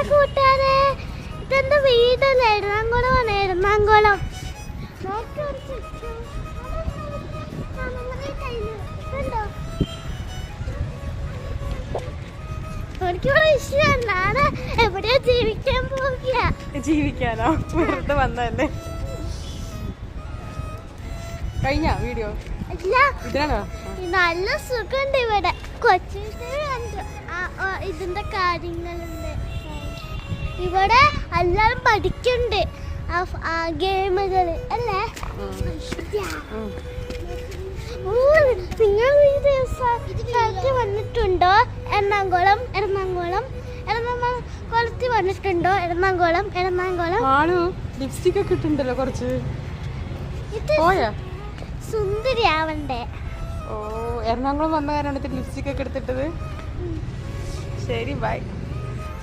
കൂട്ടുകാരെ, ഇതെന്റെ വീടല്ലേ, എറണാകുളമാണ്. എറണാകുളം എനിക്കിവിടെ ഇഷ്ടമാണ്. ഞാൻ എവിടെയോ ജീവിക്കാൻ പോവുക. ജീവിക്കാനോ? വെറുതെ വന്നതല്ലേ. കഴിഞ്ഞ വീഡിയോ ഇല്ല, ഇതിനാണോ? നല്ല സുഖമുണ്ട് ഇവിടെ. കൊച്ചിട്ട് ഇതിന്റെ കാര്യങ്ങളുണ്ട്. ഇവിടെ എല്ലാരും പഠിക്കുന്നുണ്ട് ഗെയിമുകള് അല്ലേ. നിങ്ങൾ ഈ സ്ഥലത്ത് വന്നിട്ടുണ്ടോ? എറണാകുളത്തിൽ വന്നിട്ടുണ്ടോ? എറണാകുളം ലിപ്സ്റ്റിക് ഒക്കെ ഇട്ടുണ്ടല്ലോ കുറച്ച്. പോയാ സുന്ദരിയാവണ്ടേ? ഓ, എറണാകുളം വന്ന കാരണം ലിപ്സ്റ്റിക് ഒക്കെ എടുത്തിട്ടത്. ശരി, ബൈ.